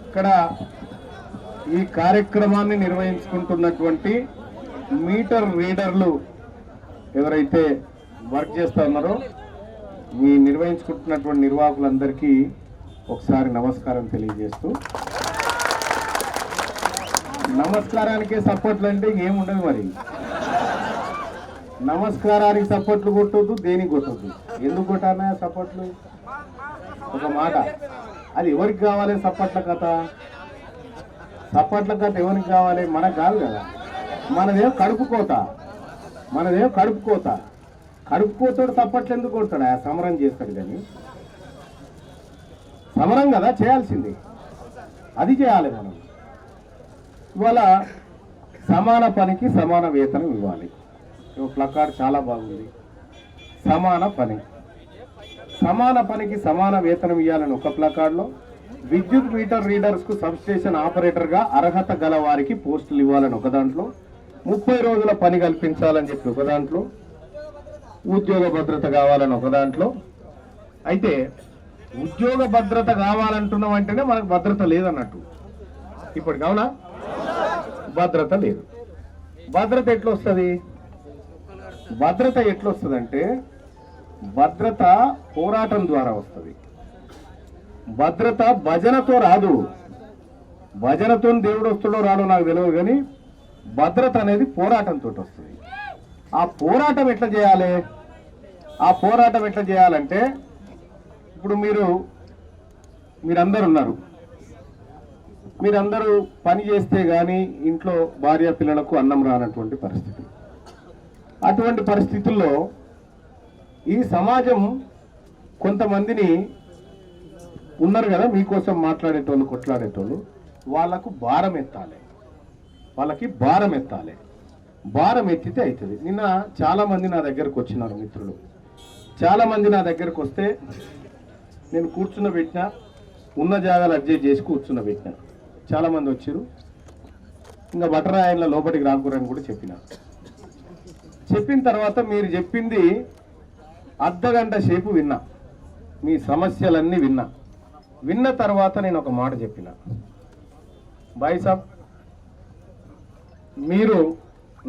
ఇక్కడ ఈ కార్యక్రమాన్ని నిర్వహించుకుంటున్నటువంటి మీటర్ రీడర్లు ఎవరైతే వర్క్ చేస్తా ఉన్నారో ఈ నిర్వహించుకుంటున్నటువంటి నిర్వాహకులందరికీ ఒకసారి నమస్కారం తెలియజేస్తూ, నమస్కారానికే సపోర్ట్లు అంటే ఏముండదు. మరి నమస్కారానికి సపోర్ట్లు కొట్టొద్దు, దేనికి కొట్టొద్దు. ఎందుకు కొట్టానా సపోర్ట్లు? ఒక మాట, అది ఎవరికి కావాలి సపోర్ట్ల కథ? సపోర్ట్ల కథ ఎవరికి కావాలి? మనకు కాదు కదా. మనదేం కడుపుకోత, కడుపుకోతాడు సపోర్ట్లు ఎందుకు కొడతాడు? ఆ సమరం చేస్తాడు. కానీ సమరం కదా చేయాల్సింది, అది చేయాలి మనం. ఇవాళ సమాన పనికి సమాన వేతనం ఇవ్వాలి. ప్లకార్డ్ చాలా బాగుంది. సమాన పనికి సమాన వేతనం ఇవ్వాలని ఒక ప్లకార్డులో, విద్యుత్ మీటర్ రీడర్స్ కు సబ్స్టేషన్ ఆపరేటర్ గా అర్హత గల వారికి పోస్టులు ఇవ్వాలని ఒక దాంట్లో, 30 రోజుల పని కల్పించాలని చెప్పి ఒక దాంట్లో, ఉద్యోగ భద్రత కావాలని ఒక దాంట్లో. అయితే ఉద్యోగ భద్రత కావాలంటున్నాం అంటేనే మనకు భద్రత లేదన్నట్టు. ఇప్పుడు కావునా భద్రత లేదు. భద్రత ఎట్లొస్తుంది? అంటే భద్రత పోరాటం ద్వారా వస్తుంది. భద్రత భజనతో రాదు. భజనతో దేవుడు వస్తాడో రాడో నాకు తెలియదు, కానీ భద్రత అనేది పోరాటంతో వస్తుంది. ఆ పోరాటం ఎట్లా చేయాలంటే ఇప్పుడు మీరందరూ ఉన్నారు. మీరందరూ పని చేస్తే కానీ ఇంట్లో భార్య పిల్లలకు అన్నం రానటువంటి పరిస్థితి. అటువంటి పరిస్థితుల్లో ఈ సమాజం కొంతమందిని ఉన్నారు కదా మీకోసం మాట్లాడేటోళ్ళు, కొట్లాడేటోళ్ళు, వాళ్ళకి భారం ఎత్తాలి. భారం ఎత్తితే అవుతుంది. నిన్న చాలామంది నా దగ్గరకు వచ్చినారు మిత్రులు. చాలామంది నా దగ్గరకు వస్తే నేను కూర్చున్నబెట్టినా, ఉన్న జాగాలు అడ్జస్ట్ చేసి కూర్చున్నబెట్టినా. చాలామంది వచ్చారు. ఇంకా బటరాయన్ల లోపలికి రాకూరని కూడా చెప్పిన తర్వాత మీరు చెప్పింది అర్ధగంట సేపు విన్నా, మీ సమస్యలన్నీ విన్న తర్వాత నేను ఒక మాట చెప్పిన, భాయ్ సాబ్ మీరు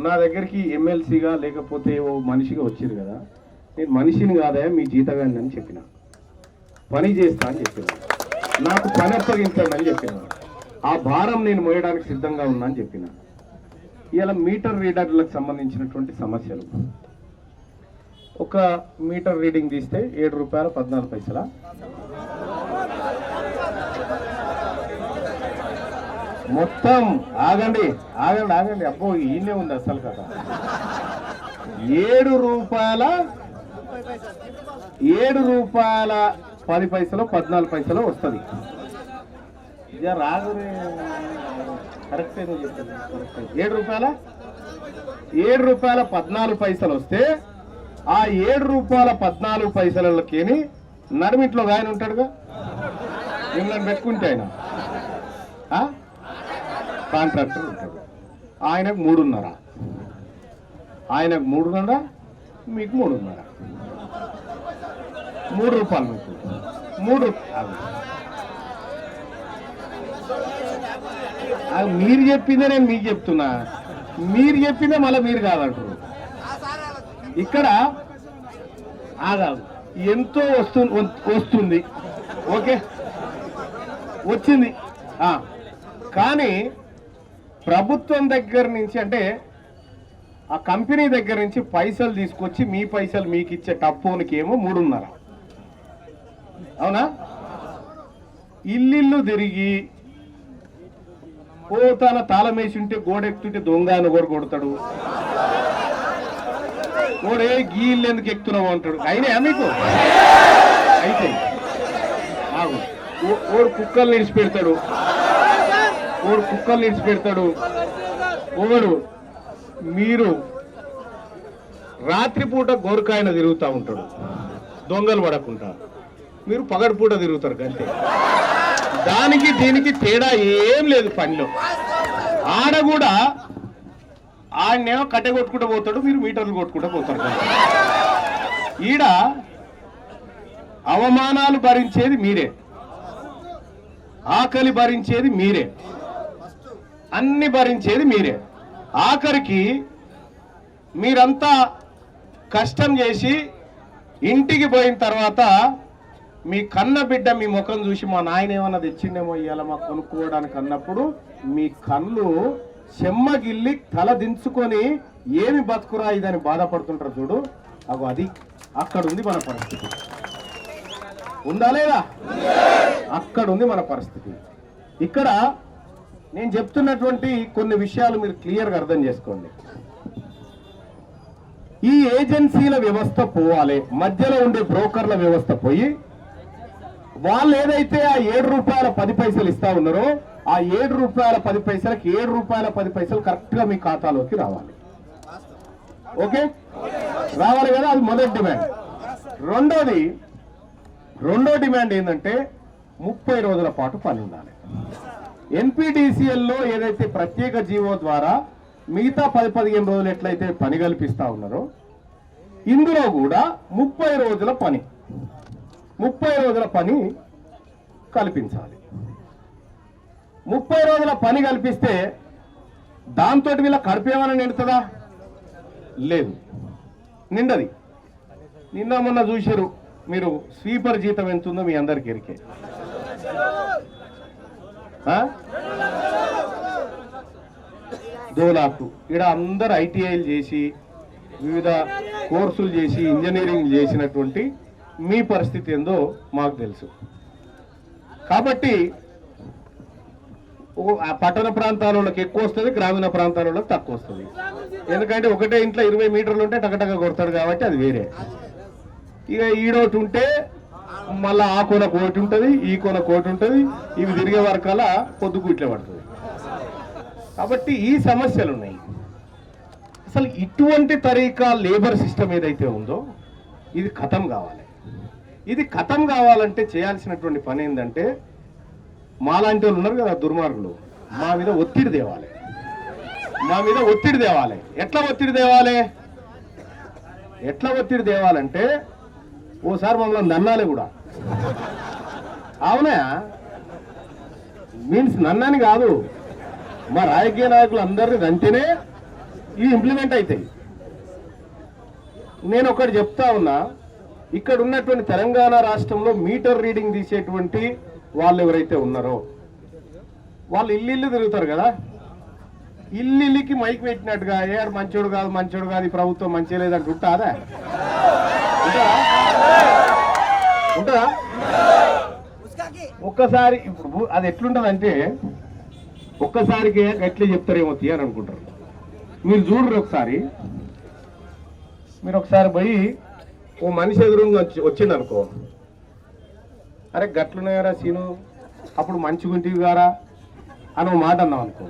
నా దగ్గరికి ఎమ్మెల్సీగా లేకపోతే ఓ మనిషిగా వచ్చారు కదా, నేను మనిషిని కాదా మీ జీతగాన్ని అని చెప్పిన, పని చేస్తా అని చెప్పిన, నాకు పని అప్పగించండి అని చెప్పిన, ఆ భారం నేను మోయడానికి సిద్ధంగా ఉన్నా అని చెప్పిన. ఇలా మీటర్ రీడర్లకు సంబంధించినటువంటి సమస్యలు, ఒక మీటర్ రీడింగ్ తీస్తే ₹7.14. మొత్తం ఆగండి. అబ్బో ఈయనే ఉంది అసలు కదా. ₹7.10 14 వస్తుంది. ఇక రాగురే కరెక్టే నువ్వు చెప్పింది. ₹7.14 వస్తే ఆ ₹7.14 నడిమిట్లో ఆయన ఉంటాడుగా, మిమ్మల్ని పెట్టుకుంటే ఆయన కాంట్రాక్టర్ ఉంటాడు. ఆయనకు 3.5, మీకు 3.5, ₹3 మీకు మీరు చెప్పిందే నేను మీకు చెప్తున్నా, మీరు చెప్పిందే మళ్ళీ మీరు కాదంటారు. ఇక్కడ ఆగాదు, ఎంతో వస్తుంది, ఓకే వచ్చింది. కానీ ప్రభుత్వం దగ్గర నుంచి, అంటే ఆ కంపెనీ దగ్గర నుంచి పైసలు తీసుకొచ్చి మీ పైసలు మీకు ఇచ్చే టప్పోనికి ఏమో 3.5. అవునా? ఇల్లు తిరిగి తన తాళం వేసి ఉంటే గోడెక్కుతుంటే దొంగ అని కూడా కొడతాడు. గోడే గీళ్ళు ఎందుకు ఎక్కుతున్నావు అంటాడు. అయినా మీకు అయితే ఓడు కుక్కల్ని ఇడిచిపెడతాడు, ఒకడు మీరు రాత్రిపూట గోరకాయన తిరుగుతూ ఉంటాడు దొంగలు పడకుండా, మీరు పగటిపూట తిరుగుతారు అంతే. దానికి దీనికి తేడా ఏం లేదు పనిలో. ఆడ కూడా ఆడనేమో కట్టె కొట్టుకుంటూ పోతాడు, మీరు మీటర్లు కొట్టుకుంటూ పోతారు. ఈడ అవమానాలు భరించేది మీరే. ఆకలి భరించేది మీరే, అన్ని భరించేది మీరే. ఆఖరికి మీరంతా కష్టం చేసి ఇంటికి పోయిన తర్వాత మీ కన్న బిడ్డ మీ ముఖం చూసి మా నాయన ఏమన్నా తెచ్చిండేమో ఇవాళ మాకు కొనుక్కోవడానికి అన్నప్పుడు మీ కళ్ళు చెమ్మగిల్లి తల దించుకొని ఏమి బతుకురా ఇదని బాధపడుతుంటారు చూడు. అది అక్కడ ఉంది మన పరిస్థితి. ఉందా లేదా? అక్కడ ఉంది మన పరిస్థితి. ఇక్కడ నేను చెప్తున్నటువంటి కొన్ని విషయాలు మీరు క్లియర్గా అర్థం చేసుకోండి. ఈ ఏజెన్సీల వ్యవస్థ పోవాలి, మధ్యలో ఉండే బ్రోకర్ల వ్యవస్థ పోయి వాళ్ళు ఏదైతే ఆ ₹7.10 ఇస్తా ఉన్నారో ఆ ₹7.10కి ₹7.10 కరెక్ట్ గా మీ ఖాతాలోకి రావాలి. ఓకే, రావాలి కదా. అది మొదటి డిమాండ్. రెండో డిమాండ్ ఏంటంటే 30 రోజుల పాటు పని ఉండాలి. ఎన్పిడిసిఎల్లో ఏదైతే ప్రత్యేక జీవో ద్వారా మిగతా 10-15 రోజులు ఎట్లయితే పని కల్పిస్తా ఉన్నారో ఇందులో కూడా 30 రోజుల పని కల్పించాలి. 30 రోజుల పని కల్పిస్తే దాంతో వీళ్ళ కడిపేమని నిండుతుందా? లేదు, నిండది. నిన్న మొన్న చూసారు మీరు, స్వీపర్ జీతం ఎంతుందో మీ అందరికి ఎరికే. దోలాకు ఇక్కడ అందరు ఐటీఐలు చేసి వివిధ కోర్సులు చేసి ఇంజనీరింగ్ చేసినటువంటి మీ పరిస్థితి ఏందో మాకు తెలుసు. కాబట్టి పట్టణ ప్రాంతాలకు ఎక్కువ వస్తుంది, గ్రామీణ ప్రాంతాలలో తక్కువ వస్తుంది. ఎందుకంటే ఒకటే ఇంట్లో 20 మీటర్లు ఉంటే టకటక కొడతాడు కాబట్టి అది వేరే. ఇక ఈడోటి ఉంటే మళ్ళీ ఆ కొన కోటి ఉంటుంది, ఈ కొన కోటి ఉంటుంది, ఇవి తిరిగే వరకల్లా పొద్దుకు ఇట్లే పడుతుంది. కాబట్టి ఈ సమస్యలు ఉన్నాయి. అసలు ఇటువంటి తరీకా లేబర్ సిస్టమ్ ఏదైతే ఉందో ఇది ఖతం కావాలి. ఇది ఖతం కావాలంటే చేయాల్సినటువంటి పని ఏంటంటే మాలాంటి వాళ్ళు ఉన్నారు కదా దుర్మార్గులు, మా మీద ఒత్తిడి తేవాలి. ఎట్లా ఒత్తిడి తేవాలంటే ఓసారి మమ్మల్ని నన్నాలి కూడా. అవునా? మీన్స్ నన్నని కాదు, మా రాజకీయ నాయకులు అందరినీ దంతేనే ఇవి ఇంప్లిమెంట్ అవుతాయి. నేను ఒకటి చెప్తా ఉన్నా, ఇక్కడ ఉన్నటువంటి తెలంగాణ రాష్ట్రంలో మీటర్ రీడింగ్ తీసేటువంటి వాళ్ళు ఎవరైతే ఉన్నారో వాళ్ళు ఇల్లు తిరుగుతారు కదా, ఇల్లుకి మైక్ పెట్టినట్టుగా ఏడు మంచోడు కాదు ఈ ప్రభుత్వం మంచి లేదంటే ఉంటుందా? ఒక్కసారి ఇప్పుడు అది ఎట్లుంటదంటే ఒక్కసారికి ఎట్లా చెప్తారేమో అని అనుకుంటారు. మీరు చూడరు ఒకసారి, మీరు ఒకసారి పోయి ఓ మనిషి ఎదురుగా వచ్చింది అనుకో, అరే గట్లున్నాయారా సీను అప్పుడు మంచిగుంటివి గారా అని ఒక మాట అన్నాం అనుకో,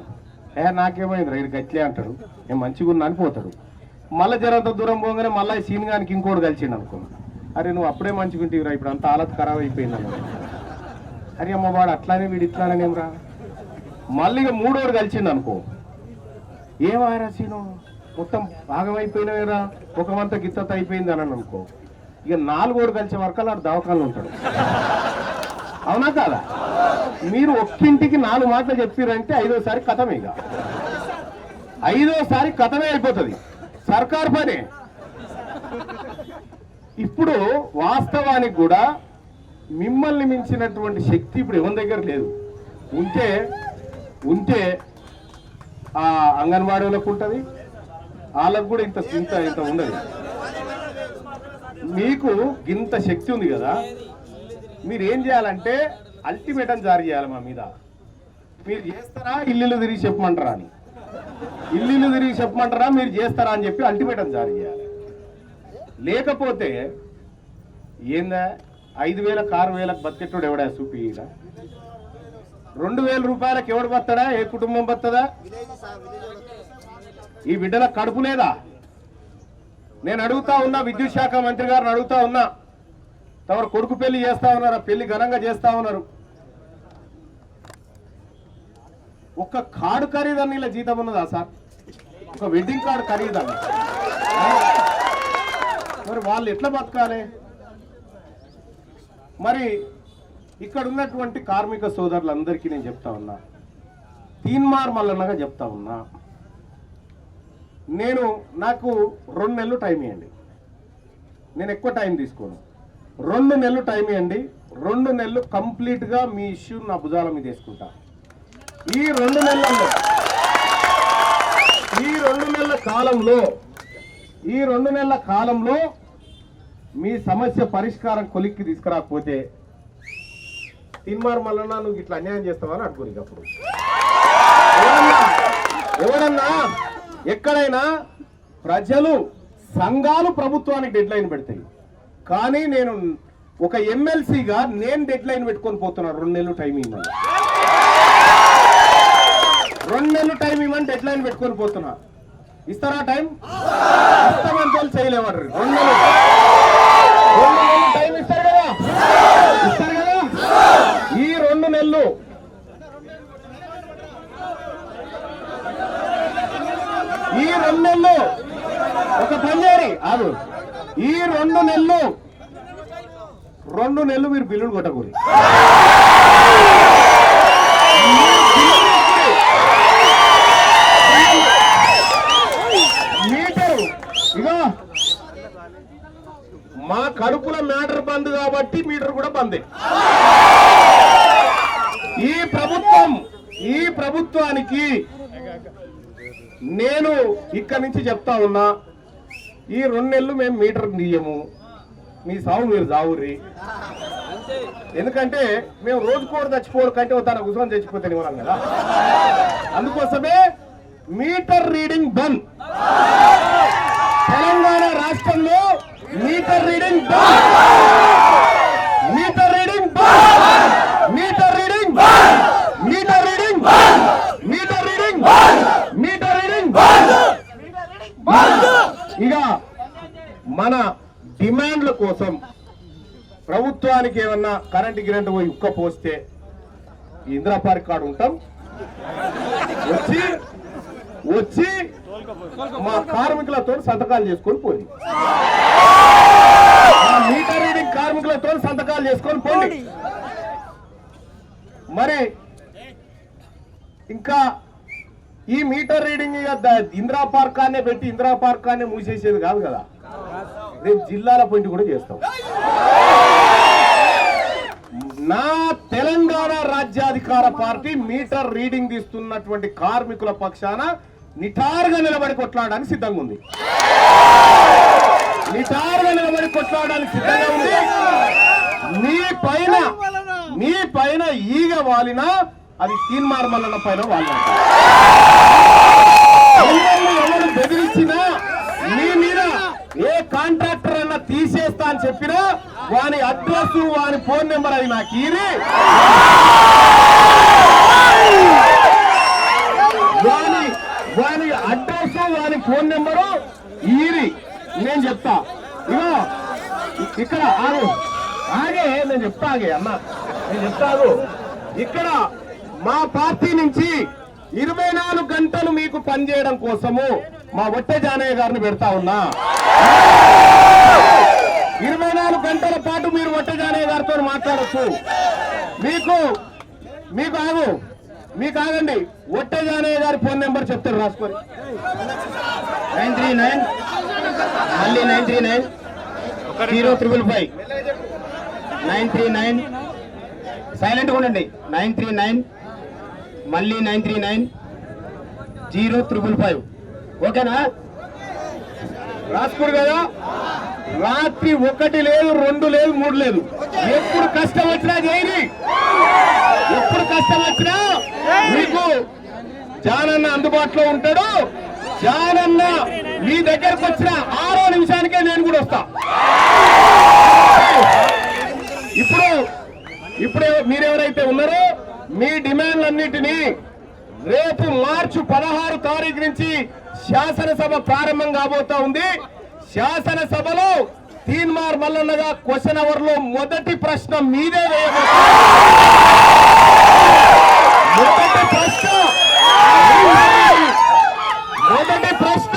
నాకేమైంది రైలు గట్లే అంటాడు, నేను మంచిగున్నా అనిపోతాడు. మళ్ళీ జరంత దూరం పోగానే మళ్ళీ సీన్ గానికి ఇంకోటి కలిసిండు అనుకో, అరే నువ్వు అప్పుడే మంచిగుంటివిరా ఇప్పుడు అంత హాలత్ ఖరాబ్ అయిపోయింది అన్న. అరే అమ్మ వాడు అట్లానే వీడు ఇట్లానేమ్రా. మళ్ళీ ఇక మూడోడు కలిసిండు అనుకో, ఏమాయరా సీను మొత్తం భాగమైపోయినవేరా, ఒకమంతా గిత్తత అయిపోయింది అని అనుకో, ఇక నాలుగోడు కలిసే వరకు అలా దవాఖానలో ఉంటాడు. అవునా కాదా? మీరు ఒక్కింటికి 4 మాటలు చెప్పారంటే 5వసారి కథమే. ఇక 5వసారి కథమే అయిపోతుంది, సర్కార్ పనే. ఇప్పుడు వాస్తవానికి కూడా మిమ్మల్ని మించినటువంటి శక్తి ఇప్పుడు ఎవరి దగ్గర లేదు. ఉంటే ఆ అంగన్వాడీలకు ఉంటుంది, వాళ్ళకు కూడా ఇంత ఉండదు. మీకు ఇంత శక్తి ఉంది కదా, మీరు ఏం చేయాలంటే అల్టిమేటం జారీ చేయాలి మా మీద. మీరు చేస్తారా ఇల్లు తిరిగి చెప్పమంటారా అని, మీరు చేస్తారా అని చెప్పి అల్టిమేటం జారీ చేయాలి. లేకపోతే ఏందా 5,000 6,000 బతికెట్టుడు ఎవడా చూపి, 2,000 రూపాయలకు ఎవడు బతాడా? ఏ కుటుంబం బతుందా? ఈ బిడ్డల కడుపు లేదా? నేను అడుగుతా ఉన్నా, విద్యుత్ శాఖ మంత్రి గారిని అడుగుతా ఉన్నా, తమరు కొడుకు పెళ్లి చేస్తా ఉన్నారు, పెళ్లి ఘనంగా చేస్తా ఉన్నారు, ఒక కార్డు ఖరీదన్న ఇలా జీతం ఉన్నదా సార్? ఒక వెడ్డింగ్ కార్డు ఖరీదన్న, మరి వాళ్ళు ఎట్లా బతకాలి? మరి ఇక్కడ ఉన్నటువంటి కార్మిక సోదరులందరికీ నేను చెప్తా ఉన్నా, తీన్మార్ మల్లన్నగా చెప్తా ఉన్నా, నాకు 2 నెలలు టైం ఇవ్వండి, నేను ఎక్కువ టైం తీసుకోను, 2 నెలలు టైం ఇవ్వండి, 2 నెలలు కంప్లీట్గా మీ ఇష్యూ నా భుజాల మీద వేసుకుంటా. ఈ 2 నెలల కాలంలో మీ సమస్య పరిష్కారం కొలిక్కి తీసుకురాకపోతే తీన్మార్ మల్లన్న నువ్వు ఇట్లా అన్యాయం చేస్తావని అడుగుని. అప్పుడు ఎవరన్నా ఎక్కడైనా ప్రజలు సంఘాలు ప్రభుత్వానికి డెడ్ లైన్ పెడతాయి, కానీ నేను ఒక ఎమ్మెల్సీగా నేను డెడ్ లైన్ పెట్టుకొని పోతున్నా. 2 నెలలు టైం ఇవ్వమని, 2 నెలలు టైం ఇవ్వమని డెడ్ లైన్ పెట్టుకొని పోతున్నా. ఇస్తారా టైం? ఇస్తామని వాళ్ళు చేయలేవారు. 2 నెలలు టైం ఇస్తారు కదా, ఇస్తారు కదా. ఈ 2 నెలలు ఒక పని చేయండి. ఆగు, ఈ 2 నెలలు మీరు బిల్లులు కొట్టకూడదు. మీటరు ఇగో మా కడుపుల మ్యాటర్ బంద్ కాబట్టి మీటర్ కూడా బందే. ఈ ప్రభుత్వానికి నేను ఇక్కడి నుంచి చెప్తా ఉన్నా, ఈ 2 నెలలు మేము మీటర్ తీయము, మీ సాగు మీరు సాగుర్రి. ఎందుకంటే మేము రోజుకోడు చచ్చిపోవడం కంటే తన కూర్చొని చచ్చిపోతే ఇవ్వడం కదా. అందుకోసమే మీటర్ రీడింగ్ బంద్. తెలంగాణ రాష్ట్రంలో మీటర్ రీడింగ్ బంద్, మీటర్ రీడింగ్ బంద్, మీటర్ రీడింగ్ బంద్, మీటర్ రీడింగ్ బంద్, మీటర్ రీడింగ్ బంద్, మీటర్ రీడింగ్ బంద్. ఇక మన డిమాండ్ల కోసం ప్రభుత్వానికి ఏమన్నా కరెంటు పోయి ఉక్క పోస్తే ఇందిరా పార్క్ కాడ ఉంటాం, వచ్చి మా కార్మికులతో సంతకాలు చేసుకొని పోయి, మీటర్ రీడింగ్ కార్మికులతో సంతకాలు చేసుకొని పోండి. మరి ఇంకా ఈ మీటర్ రీడింగ్ ఇందిరా పార్క్ అనే పెట్టి ఇందిరా పార్క్ అనే మూసేసేది కాదు కదా, రేపు జిల్లాల పాయింట్ కూడా చేస్తాం. నా తెలంగాణ రాజ్యాధికార పార్టీ మీటర్ రీడింగ్ తీస్తున్నటువంటి కార్మికుల పక్షాన నిటారుగా నిలబడి కొట్లాడడానికి సిద్ధంగా ఉంది, నిటారుగా నిలబడి కొట్లాడడానికి సిద్ధంగా ఉంది. మీ పైన ఈగ వాలినా అది తీన్మార్ మల్లన్న పైన వాలిన. ఎవరు బెదిరించినా మీ మీద ఏ కాంట్రాక్టర్ అన్నా తీసేస్తా అని చెప్పినా వాని అడ్రస్ వాని ఫోన్ నెంబర్ అది నాకు ఈరి, వాని అడ్రస్ వాని ఫోన్ నెంబరు ఈరి నేను చెప్తా. ఇగో ఇక్కడ ఆగే నేను చెప్తా, అన్న నేను చెప్తాను. ఇక్కడ మా పార్టీ నుంచి 24 గంటలు మీకు పనిచేయడం కోసము మా ఒట్టె జానయ్య గారిని పెడతా ఉన్నా. 24 గంటల పాటు మీరు ఒట్టె జానయ్య గారితో మాట్లాడచ్చు. మీకు ఆగండి, ఒట్టె జానయ్య గారి ఫోన్ నెంబర్ చెప్తారు, రాసుకోండి. 939 మళ్ళీ 939 0555 939 సైలెంట్గా ఉండండి. 939 మళ్ళీ 939 0555. ఓకేనా? రాసుకోడు కదా. రాత్రి 1 లేదు, 2 లేదు, 3 లేదు. ఎప్పుడు కష్టం వచ్చినా చేయండి, ఎప్పుడు కష్టం వచ్చినా మీకు జానన్న అందుబాటులో ఉంటాడు. జానన్న మీ దగ్గరకు వచ్చిన 6వ నిమిషానికే నేను కూడా వస్తా. ఇప్పుడు మీరెవరైతే ఉన్నారో మీ డిమాండ్లన్నింటినీ రేపు మార్చి 16 తారీఖు నుంచి శాసనసభ ప్రారంభం కాబోతా ఉంది. శాసనసభలో తీన్మార్ మల్లన్నగా క్వశ్చన్ అవర్ లో మొదటి ప్రశ్న మీదే మొదటి ప్రశ్న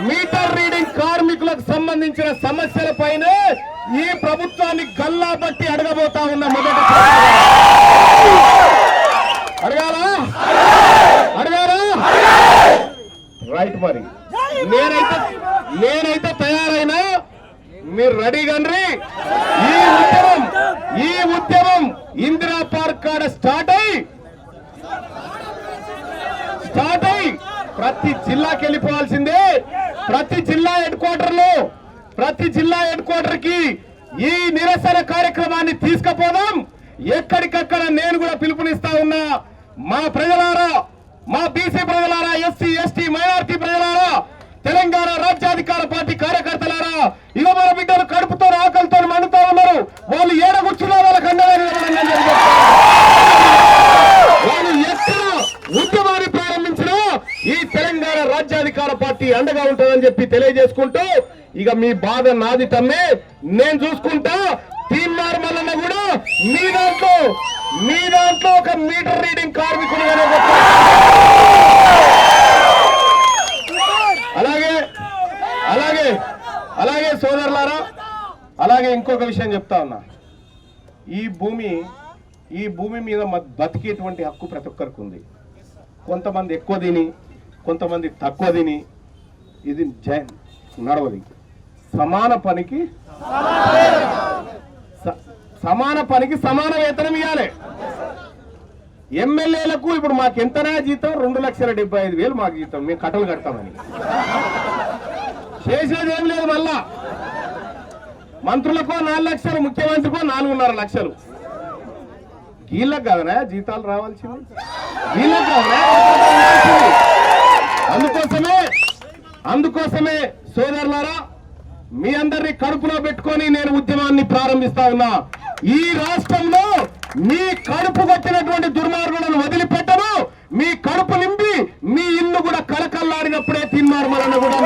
మీటర్ రీడింగ్ కార్మికులకు సంబంధించిన సమస్యలపైనే ఈ ప్రభుత్వాన్ని గల్లా బట్టి అడగబోతా ఉన్న మొదటి రెడీగండ్రి ఈ ఉద్యమం ఇందిరా పార్క్ కాడ స్టార్ట్ అయ్యి ప్రతి జిల్లాకి వెళ్ళిపోవాల్సిందే. ప్రతి జిల్లా హెడ్ క్వార్టర్ కి ఈ నిరసన కార్యక్రమాన్ని తీసుకుపోదాం. ఎక్కడికక్కడ నేను కూడా పిలుపునిస్తా ఉన్నా. మా ప్రజలారా, మా బీసీ ప్రజలారా, ఎస్సీ ఎస్టీ మైనారిటీ ప్రజలారా, తెలంగాణ రాజ్యాధికార పార్టీ కార్యకర్తలారా, ఇక మన బిడ్డలు కడుపుతో ఆకలితో మండుతా ఉన్నారు. వాళ్ళు ఏడ కూర్చున్నా వాళ్ళకి అండగా వాళ్ళు ఎక్కడ ఉద్యమాన్ని ప్రారంభించిన ఈ తెలంగాణ రాజ్యాధికార పార్టీ అండగా ఉంటుందని చెప్పి తెలియజేసుకుంటూ, ఇక మీ బాధ నాది తమ్మే, నేను చూసుకుంటా. తీన్మార్ మల్లన్న కూడా మీ దాంట్లో ఒక మీటర్ రీడింగ్ కార్మికుడు. అలాగే సోదరులారా, అలాగే ఇంకొక విషయం చెప్తా ఉన్నా. ఈ భూమి మీద బతికేటువంటి హక్కు ప్రతి ఒక్కరికి ఉంది. కొంతమంది ఎక్కువ తిని, కొంతమంది తక్కువ తిని ఇది నడవది. సమాన పనికి సమాన వేతనం ఇవ్వాలి. ఎమ్మెల్యేలకు ఇప్పుడు మాకు ఎంతనా జీతం? 2,75,000 మాకు జీతం, మేము కట్టలు కడతామని. చేసేది ఏం లేదు. మళ్ళా మంత్రులకో 4 లక్షలు, ముఖ్యమంత్రికో 4.5 లక్షలు. వీళ్ళకి కాదనా జీతాలు రావాల్సింది? వీళ్ళకి కాదనా? అందుకోసమే సోదరులారా, మీ అందరినీ కడుపులో పెట్టుకొని నేను ఉద్యమాన్ని ప్రారంభిస్తా ఉన్నా. ఈ రాష్ట్రంలో మీ కడుపు కొట్టినటువంటి దుర్మార్గులను వదిలిపెట్టను. మీ కడుపు నింపి మీ ఇల్లు కూడా కలకల్లాడినప్పుడే తీన్మార్ మల్లన్న కూడా